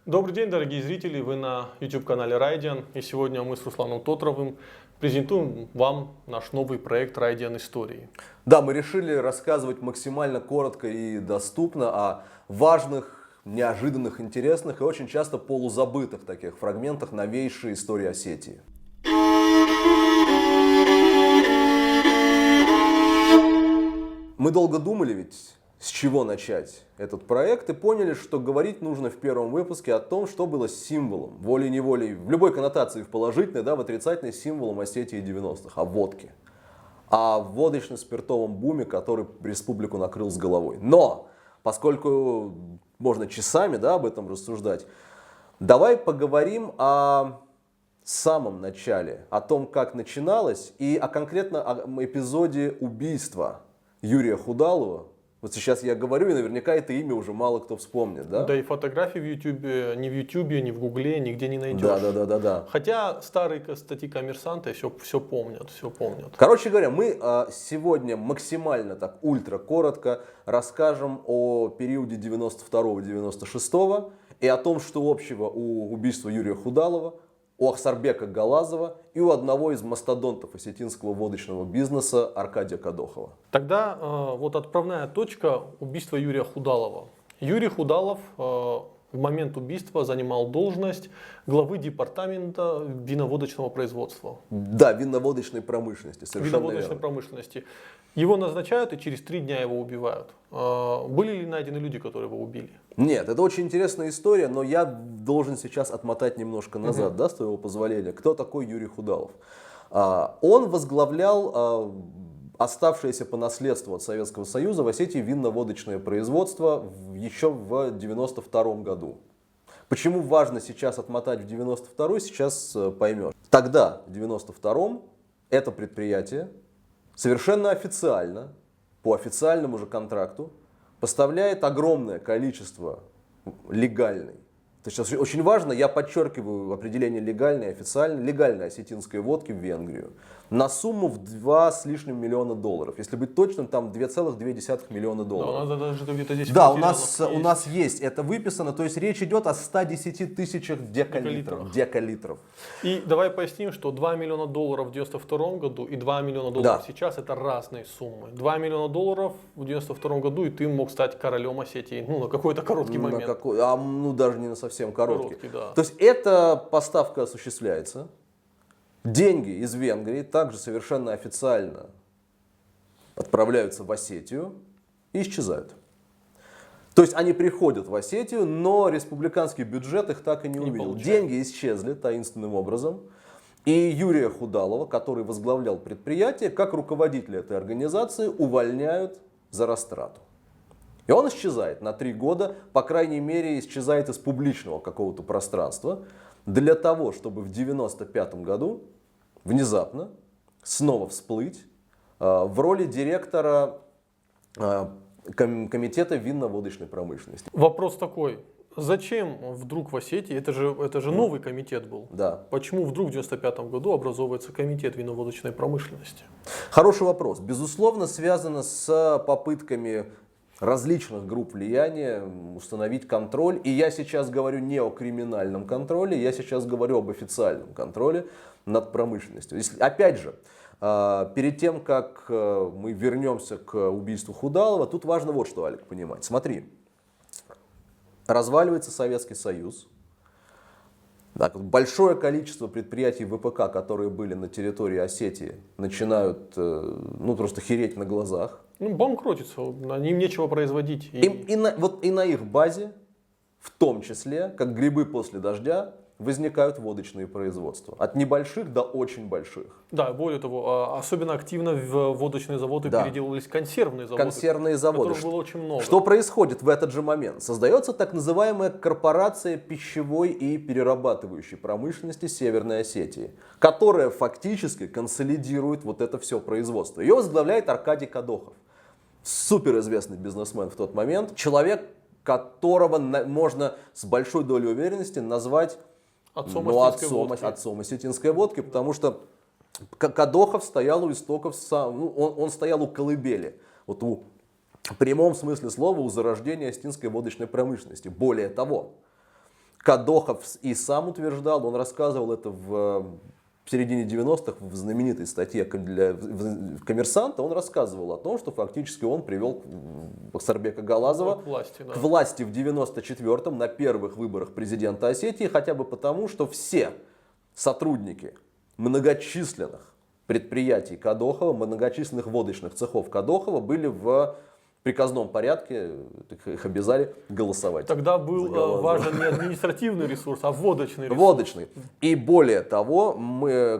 Добрый день, дорогие зрители! Вы на YouTube-канале Райдиан. И сегодня мы с Русланом Тотровым презентуем вам наш новый проект Райдиан Истории. Да, мы решили рассказывать максимально коротко и доступно о важных, неожиданных, интересных и очень часто полузабытых таких фрагментах новейшей истории Осетии. Мы долго думали ведь, с чего начать этот проект, и поняли, что говорить нужно в первом выпуске о том, что было символом, волей-неволей, в любой коннотации, в положительной, да, в отрицательной, символом Осетии 90-х, о водке. О водочно-спиртовом буме, который республику накрыл с головой. Но, поскольку можно часами, да, об этом рассуждать, давай поговорим о самом начале, о том, как начиналось, и конкретно о эпизоде убийства Юрия Худалова. Вот сейчас я говорю, и наверняка это имя уже мало кто вспомнит, да? Да и фотографии в YouTube, ни в YouTube, ни в Гугле нигде не найдешь. Да. Хотя старые статьи коммерсанта все помнят. Короче говоря, мы сегодня максимально так ультра коротко расскажем о периоде 92-96 и о том, что общего у убийства Юрия Худалова, у Ахсарбека Галазова и у одного из мастодонтов осетинского водочного бизнеса Аркадия Кадохова. Тогда вот отправная точка убийства Юрия Худалова. Юрий Худалов в момент убийства занимал должность главы департамента виноводочного производства. Да, винно-водочной промышленности, совершенно Виноводочной верно. промышленности. Его назначают, и через 3 дня его убивают. Были ли найдены люди, которые его убили? Нет, это очень интересная история, но я должен сейчас отмотать немножко назад, да, с твоего позволения. Кто такой Юрий Худалов? Он возглавлял оставшееся по наследству от Советского Союза в Осетии винно-водочное производство еще в 92 году. Почему важно сейчас отмотать в 92-й, сейчас поймешь. Тогда, в 92-м, это предприятие совершенно официально, по официальному же контракту, поставляет огромное количество легальной. То есть очень важно, я подчеркиваю определение легальной и официальной, легальной осетинской водки в Венгрию на сумму в 2 с лишним миллиона долларов. Если быть точным, там 2,2 миллиона долларов. Да, даже где-то здесь да, у нас есть это выписано, то есть речь идет о 110 тысячах декалитров. И давай поясним, что 2 миллиона долларов в 92 году и 2 миллиона долларов сейчас это разные суммы. 2 миллиона долларов в 92 году, и ты мог стать королем Осетии, на какой-то короткий момент. Даже не на совсем короткий. Да. То есть эта поставка осуществляется. Деньги из Венгрии также совершенно официально отправляются в Осетию и исчезают. То есть они приходят в Осетию, но республиканский бюджет их так и не увидел. Деньги исчезли таинственным образом. И Юрия Худалова, который возглавлял предприятие, как руководителя этой организации, увольняют за растрату. И он исчезает на 3 года, по крайней мере, исчезает из публичного какого-то пространства, для того, чтобы в 95 году внезапно снова всплыть в роли директора комитета винно-водочной промышленности. Вопрос такой, зачем вдруг в Осетии, это же новый комитет был, да. Почему вдруг в 95 году образовывается комитет винно-водочной промышленности? Хороший вопрос. Безусловно, связано с попытками различных групп влияния установить контроль. И я сейчас говорю не о криминальном контроле, я сейчас говорю об официальном контроле над промышленностью. Опять же, перед тем, как мы вернемся к убийству Худалова, тут важно вот что, Алик, понимать. Смотри, разваливается Советский Союз. Так, большое количество предприятий ВПК, которые были на территории Осетии, начинают просто хереть на глазах. Банкротиться, им нечего производить. И на их базе, в том числе, как грибы после дождя, возникают водочные производства. От небольших до очень больших. Да, более того, особенно активно в водочные заводы переделывались консервные заводы. Которых было очень много. Что происходит в этот же момент? Создается так называемая корпорация пищевой и перерабатывающей промышленности Северной Осетии, которая фактически консолидирует вот это все производство. Ее возглавляет Аркадий Кадохов. Суперизвестный бизнесмен в тот момент. Человек, которого можно с большой долей уверенности назвать отцом осетинской водки, потому что Кадохов стоял у истоков, он стоял у колыбели, вот в прямом смысле слова, у зарождения осетинской водочной промышленности. Более того, Кадохов и сам утверждал, он рассказывал это в середине 90-х в знаменитой статье в «Коммерсанта», он рассказывал о том, что фактически он привел Бахсарбека Галазова к к власти в 94-м на первых выборах президента Осетии, хотя бы потому, что все сотрудники многочисленных предприятий Кадохова, многочисленных водочных цехов Кадохова были в приказном порядке, их обязали голосовать. Тогда был важен не административный ресурс, а водочный ресурс. Водочный. И более того,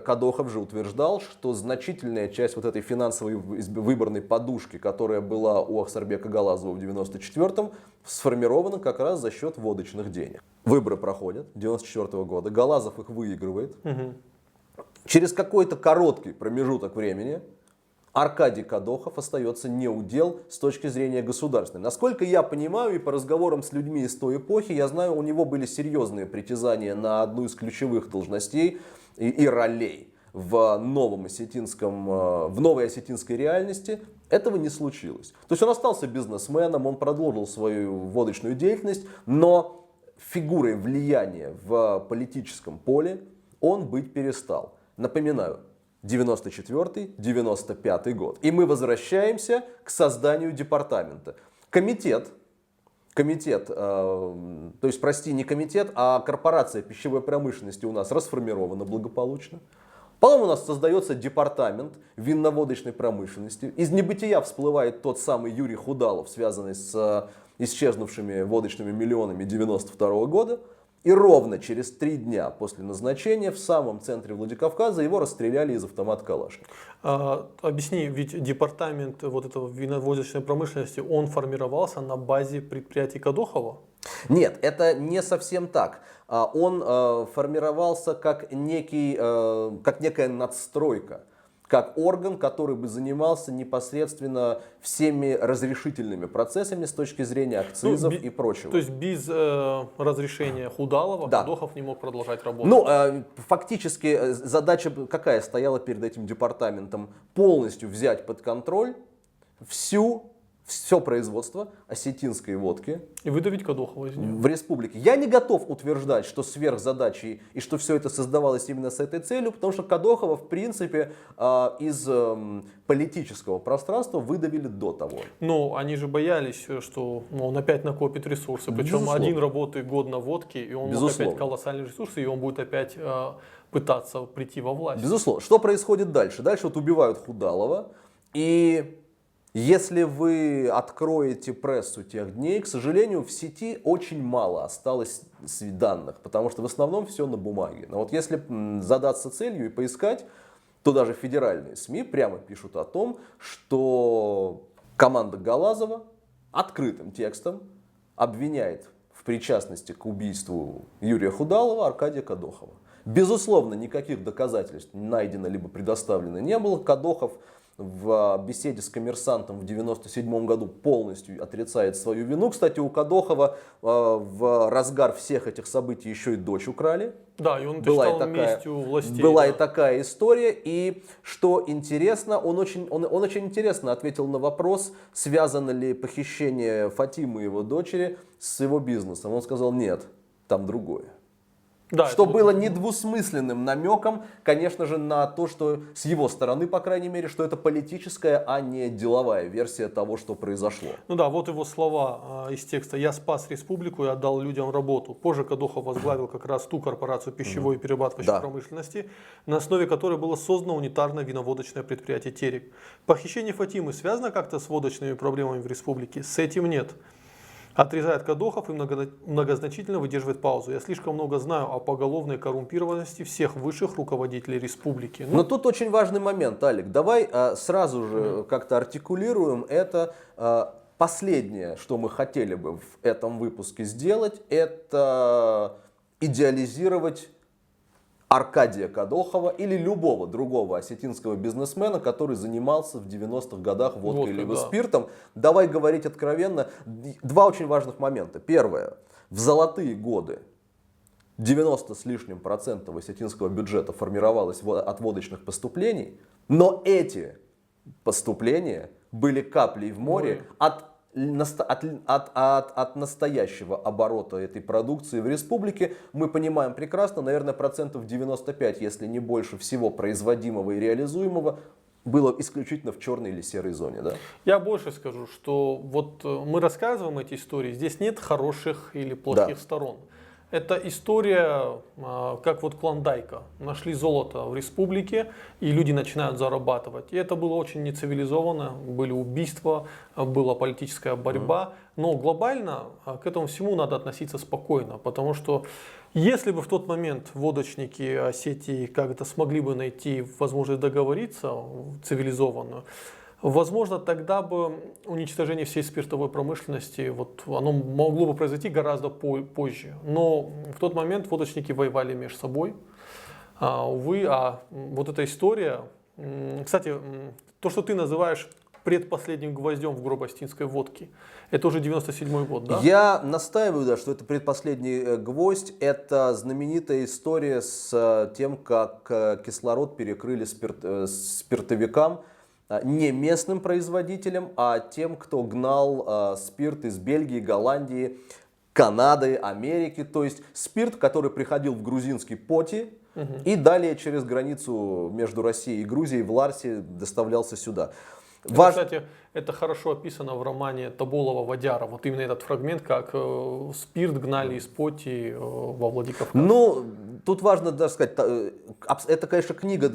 Кадохов же утверждал, что значительная часть вот этой финансовой выборной подушки, которая была у Ахсарбека Галазова в 94-м, сформирована как раз за счет водочных денег. Выборы проходят 94-го года, Галазов их выигрывает. Угу. Через какой-то короткий промежуток времени Аркадий Кадохов остается неудел с точки зрения государственной. Насколько я понимаю, и по разговорам с людьми из той эпохи, я знаю, у него были серьезные притязания на одну из ключевых должностей и ролей в новой осетинской реальности. Этого не случилось. То есть он остался бизнесменом, он продолжил свою водочную деятельность, но фигурой влияния в политическом поле он быть перестал. Напоминаю, 94-95 год. И мы возвращаемся к созданию департамента. Комитет, то есть, прости, не комитет, а корпорация пищевой промышленности у нас расформирована благополучно. Потом у нас создается департамент винно-водочной промышленности. Из небытия всплывает тот самый Юрий Худалов, связанный с исчезнувшими водочными миллионами 92 года. И ровно через 3 дня после назначения в самом центре Владикавказа его расстреляли из автомата Калашникова. Объясни, ведь департамент вот этого виноводочной промышленности, он формировался на базе предприятий Кадохова? Нет, это не совсем так. Он формировался как некая надстройка, как орган, который бы занимался непосредственно всеми разрешительными процессами с точки зрения акцизов и прочего. То есть без разрешения Худалова Кадохов не мог продолжать работать? Ну, фактически задача какая стояла перед этим департаментом? Полностью взять под контроль все производство осетинской водки и выдавить Кадохова из нее в республике. Я не готов утверждать, что сверхзадачей и что все это создавалось именно с этой целью, потому что Кадохова, в принципе, из политического пространства выдавили до того. Но они же боялись, что он опять накопит ресурсы. Причем Безусловно. один работает год на водке, и он мог опять колоссальные ресурсы, и он будет опять пытаться прийти во власть. Безусловно. Что происходит дальше? Дальше вот убивают Худалова, и если вы откроете прессу тех дней, к сожалению, в сети очень мало осталось данных, потому что в основном все на бумаге. Но вот если задаться целью и поискать, то даже федеральные СМИ прямо пишут о том, что команда Галазова открытым текстом обвиняет в причастности к убийству Юрия Худалова Аркадия Кадохова. Безусловно, никаких доказательств найдено либо предоставлено не было. Кадохов в беседе с «Коммерсантом» в 1997 году полностью отрицает свою вину. Кстати, у Кадохова в разгар всех этих событий еще и дочь украли. Да, и он считал местью властей. Была и такая история. И что интересно, он очень интересно ответил на вопрос, связано ли похищение Фатимы, его дочери, с его бизнесом. Он сказал: нет, там другое. Да, что было недвусмысленным намеком, конечно же, на то, что с его стороны, по крайней мере, что это политическая, а не деловая версия того, что произошло. Ну да, вот его слова из текста: «Я спас республику и отдал людям работу». Позже Кадохов возглавил как раз ту корпорацию пищевой и перерабатывающей промышленности, на основе которой было создано унитарное виноводочное предприятие «Терек». Похищение Фатимы связано как-то с водочными проблемами в республике? С этим нет. Отрезает Кадохов и многозначительно выдерживает паузу. «Я слишком много знаю о поголовной коррумпированности всех высших руководителей республики». Но тут очень важный момент, Алик. Давай сразу же как-то артикулируем это. Последнее, что мы хотели бы в этом выпуске сделать, это идеализировать Аркадия Кадохова или любого другого осетинского бизнесмена, который занимался в 90-х годах водкой либо спиртом. Давай говорить откровенно. 2 очень важных момента. Первое. В золотые годы 90 с лишним процентов осетинского бюджета формировалось от водочных поступлений, но эти поступления были каплей в море от от настоящего оборота этой продукции в республике мы понимаем прекрасно, наверное, процентов 95, если не больше всего производимого и реализуемого было исключительно в черной или серой зоне, да? Я больше скажу, что вот мы рассказываем эти истории, здесь нет хороших или плохих сторон. Это история, как вот Клондайка. Нашли золото в республике, и люди начинают зарабатывать. И это было очень нецивилизованно, были убийства, была политическая борьба. Но глобально к этому всему надо относиться спокойно, потому что если бы в тот момент водочники Осетии как-то смогли бы найти возможность договориться цивилизованную, возможно, тогда бы уничтожение всей спиртовой промышленности, вот, оно могло бы произойти гораздо позже. Но в тот момент водочники воевали между собой. Увы, вот эта история... Кстати, то, что ты называешь предпоследним гвоздем в гроб Остинской водки, это уже 97-й год, да? Я настаиваю, да, что это предпоследний гвоздь. Это знаменитая история с тем, как кислород перекрыли спиртовикам, не местным производителям, а тем, кто гнал спирт из Бельгии, Голландии, Канады, Америки. То есть спирт, который приходил в грузинский Поти и далее через границу между Россией и Грузией в Ларсе доставлялся сюда. Кстати, это хорошо описано в романе Тоболова «Водяра». Вот именно этот фрагмент, как спирт гнали из Поти во Владикавказ. Ну, тут важно даже сказать, это, конечно, книга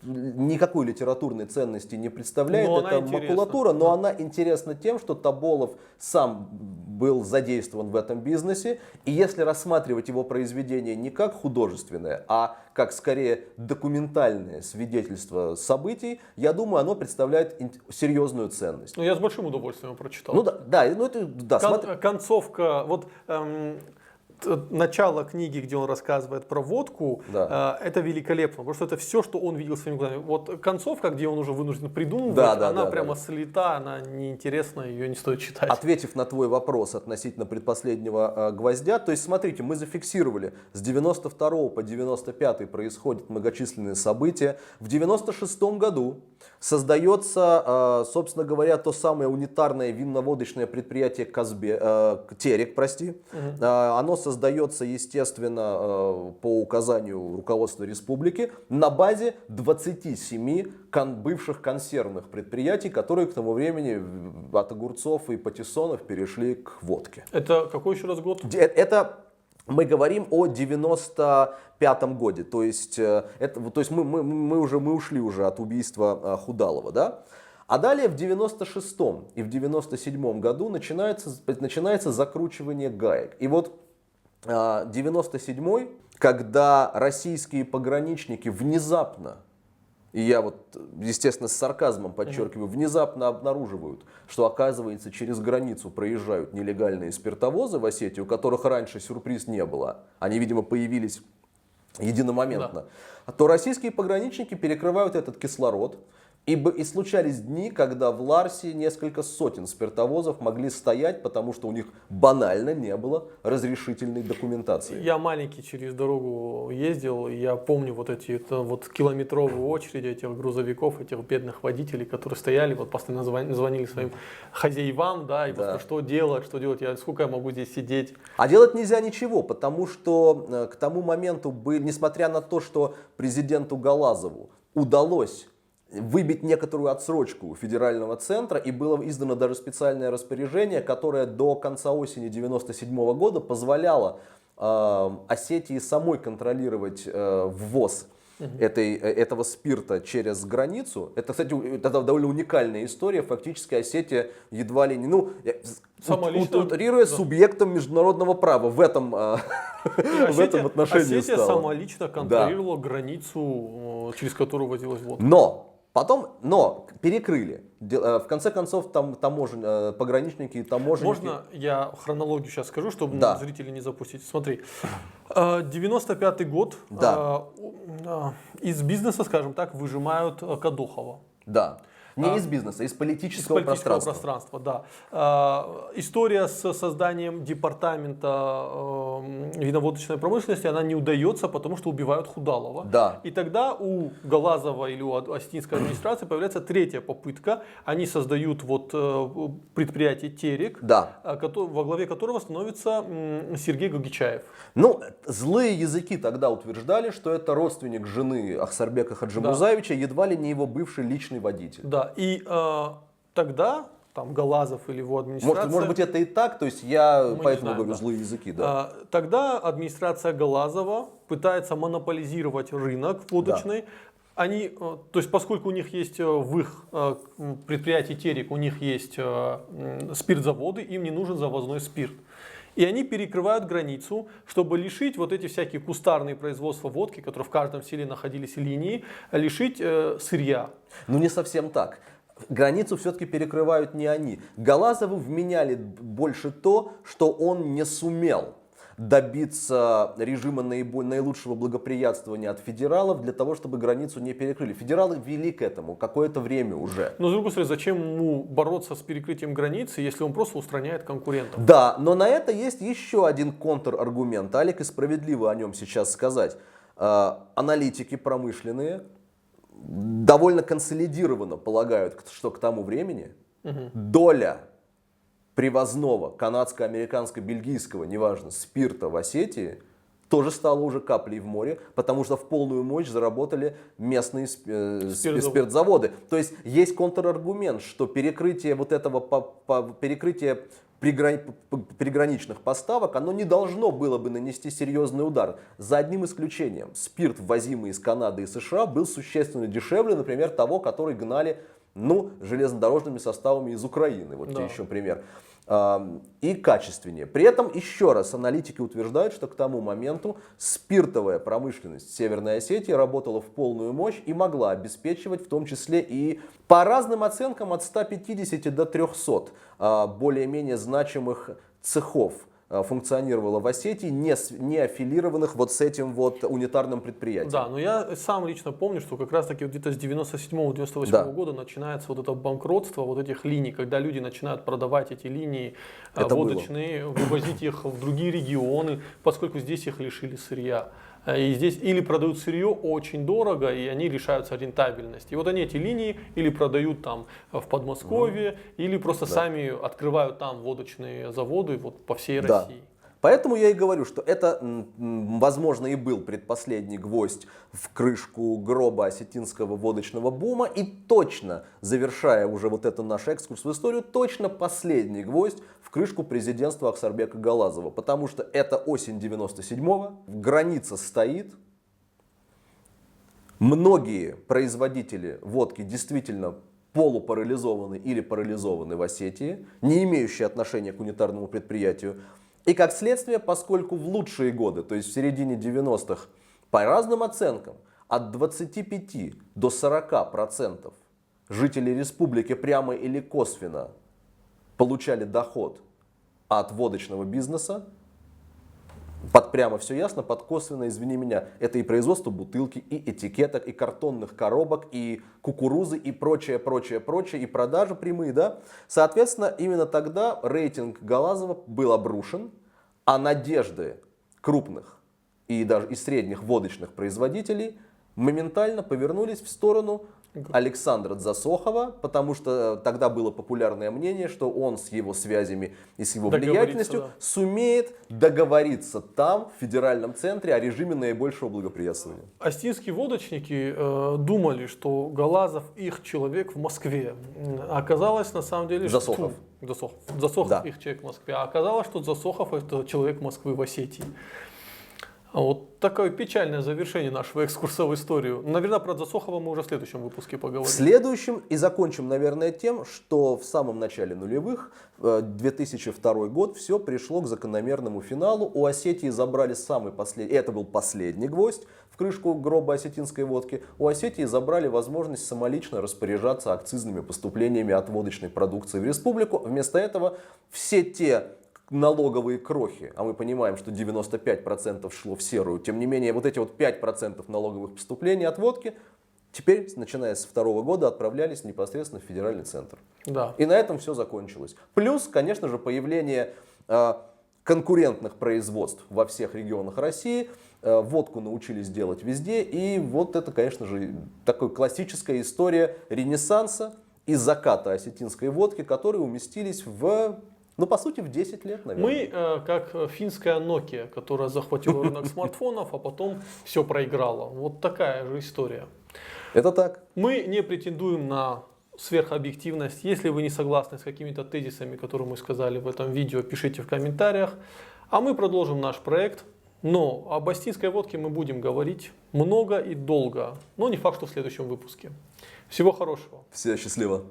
никакой литературной ценности не представляет, это макулатура, но она интересна тем, что Тоболов сам был задействован в этом бизнесе, и если рассматривать его произведение не как художественное, а как скорее документальное свидетельство событий, я думаю, оно представляет серьезную ценность. Ну, я с большим удовольствием его прочитал. Ну да, концовка, вот начало книги, где он рассказывает про водку, это великолепно, потому что это все, что он видел своими глазами. Вот концовка, где он уже вынужден придумывать, она прямо слита, она неинтересна, ее не стоит читать. Ответив на твой вопрос относительно предпоследнего гвоздя, то есть смотрите, мы зафиксировали, с 92 по 95 происходят многочисленные события. В 96 году создается, собственно говоря, то самое унитарное винно-водочное предприятие Терек, Оно создается, естественно, по указанию руководства республики на базе 27 бывших консервных предприятий, которые к тому времени от огурцов и патиссонов перешли к водке. Это какой еще раз год? Это мы говорим о 95-м годе, то есть мы ушли уже от убийства Худалова, да? А далее в 96-м и в 97-м году начинается закручивание гаек. И вот 97-й, когда российские пограничники внезапно, и я вот, естественно, с сарказмом подчеркиваю, внезапно обнаруживают, что, оказывается, через границу проезжают нелегальные спиртовозы в Осетию, у которых раньше сюрприз не было. Они, видимо, появились единомоментно. То российские пограничники перекрывают этот кислород. И случались дни, когда в Ларсе несколько сотен спиртовозов могли стоять, потому что у них банально не было разрешительной документации. Я маленький через дорогу ездил, и я помню вот эти километровые очереди этих грузовиков, этих бедных водителей, которые стояли, вот постоянно звонили своим хозяевам, да, и просто что делать, сколько я могу здесь сидеть. А делать нельзя ничего, потому что к тому моменту, несмотря на то, что президенту Галазову удалось выбить некоторую отсрочку у федерального центра, и было издано даже специальное распоряжение, которое до конца осени 1997 года позволяло Осетии самой контролировать ввоз этого спирта через границу. Это, кстати, это довольно уникальная история. Фактически Осетия едва ли не, утрируя субъектом международного права в этом отношении Осетия стала. самолично контролировала границу, через которую возилась водка. Но перекрыли. В конце концов, там пограничники и таможенники... Можно я хронологию сейчас скажу, чтобы зрители не запустить? Смотри, 95-й год, из бизнеса, скажем так, выжимают Кадохова. Да. Не из бизнеса, из политического пространства. Да. История с созданием департамента виноводочной промышленности, она не удается, потому что убивают Худалова. Да. И тогда у Галазова или у осетинской администрации появляется третья попытка. Они создают предприятие «Терек», Да. во главе которого становится Сергей Гогичаев. Ну, злые языки тогда утверждали, что это родственник жены Ахсарбека Хаджимурзаевича, едва ли не его бывший личный водитель. Да, и тогда там Галазов или его администрация... Может быть, это и так, то есть я поэтому знаем, говорю да. злые языки. Да. Тогда администрация Галазова пытается монополизировать рынок водочный. Они, то есть, поскольку у них есть в их предприятии «Терек», у них есть спиртзаводы, им не нужен завозной спирт. И они перекрывают границу, чтобы лишить вот эти всякие кустарные производства водки, которые в каждом селе находились линии, лишить сырья. Ну, не совсем так. Границу все-таки перекрывают не они. Галазову вменяли больше то, что он не сумел добиться режима наилучшего благоприятствования от федералов для того, чтобы границу не перекрыли. Федералы вели к этому какое-то время уже. Но с другой стороны, зачем ему бороться с перекрытием границы, если он просто устраняет конкурентов? Да, но на это есть еще один контраргумент. Алик и справедливо о нем сейчас сказать. Аналитики промышленные довольно консолидированно полагают, что к тому времени доля привозного канадско-американско-бельгийского, неважно, спирта в Осетии тоже стала уже каплей в море, потому что в полную мощь заработали местные спиртзаводы. То есть контраргумент, что перекрытие вот этого перекрытие приграничных поставок, оно не должно было бы нанести серьезный удар. За одним исключением. Спирт, ввозимый из Канады и США, был существенно дешевле, например, того, который гнали железнодорожными составами из Украины. Вот тебе еще пример. И качественнее. При этом, еще раз, аналитики утверждают, что к тому моменту спиртовая промышленность Северной Осетии работала в полную мощь и могла обеспечивать в том числе и по разным оценкам от 150 до 300 более-менее значимых цехов функционировало в Осетии, не аффилированных вот с этим вот унитарным предприятием. Да, но я сам лично помню, что как раз таки где-то с 97-98 года начинается вот это банкротство вот этих линий, когда люди начинают продавать эти линии водочные, вывозить их в другие регионы, поскольку здесь их лишили сырья. И здесь или продают сырье очень дорого, и они лишаются рентабельности. И вот они эти линии или продают там в Подмосковье, или просто сами открывают там водочные заводы вот по всей России. Поэтому я и говорю, что это, возможно, и был предпоследний гвоздь в крышку гроба осетинского водочного бума. И точно, завершая уже вот этот наш экскурс в историю, точно последний гвоздь в крышку президентства Ахсарбека Галазова. Потому что это осень 97-го, граница стоит. Многие производители водки действительно полупарализованы или парализованы в Осетии, не имеющие отношения к унитарному предприятию. И как следствие, поскольку в лучшие годы, то есть в середине 90-х, по разным оценкам, от 25 до 40% жителей республики прямо или косвенно получали доход от водочного бизнеса, под прямо все ясно, под косвенно, извини меня, это и производство бутылки, и этикеток, и картонных коробок, и кукурузы, и прочее, и продажи прямые, да. Соответственно, именно тогда рейтинг Галазова был обрушен, а надежды крупных и даже и средних водочных производителей моментально повернулись в сторону Александра Дзасохова, потому что тогда было популярное мнение, что он с его связями и с его влиятельностью сумеет договориться там, в федеральном центре, о режиме наибольшего благоприятствования. Осетинские водочники думали, что Галазов их человек в Москве. Оказалось, на самом деле, Дзасохов. Дзасохов их человек в Москве. А оказалось, что Дзасохов это человек Москвы в Осетии. Вот такое печальное завершение нашего экскурса в историю. Наверное, про Дзасохова мы уже в следующем выпуске поговорим. В следующем и закончим, наверное, тем, что в самом начале нулевых, 2002 год, все пришло к закономерному финалу. У Осетии забрали самый последний, это был последний гвоздь в крышку гроба осетинской водки. У Осетии забрали возможность самолично распоряжаться акцизными поступлениями от водочной продукции в республику. Вместо этого все те налоговые крохи, а мы понимаем, что 95% шло в серую, тем не менее вот эти вот 5% налоговых поступлений от водки теперь, начиная с 2 года, отправлялись непосредственно в федеральный центр. Да. И на этом все закончилось. Плюс, конечно же, появление конкурентных производств во всех регионах России. Водку научились делать везде. И вот это, конечно же, такая классическая история ренессанса и заката осетинской водки, которые уместились по сути, в 10 лет, наверное. Мы как финская Nokia, которая захватила рынок смартфонов, а потом все проиграла. Вот такая же история. Это так. Мы не претендуем на сверхобъективность. Если вы не согласны с какими-то тезисами, которые мы сказали в этом видео, пишите в комментариях. А мы продолжим наш проект. Но об остинской водке мы будем говорить много и долго. Но не факт, что в следующем выпуске. Всего хорошего. Всего счастливо.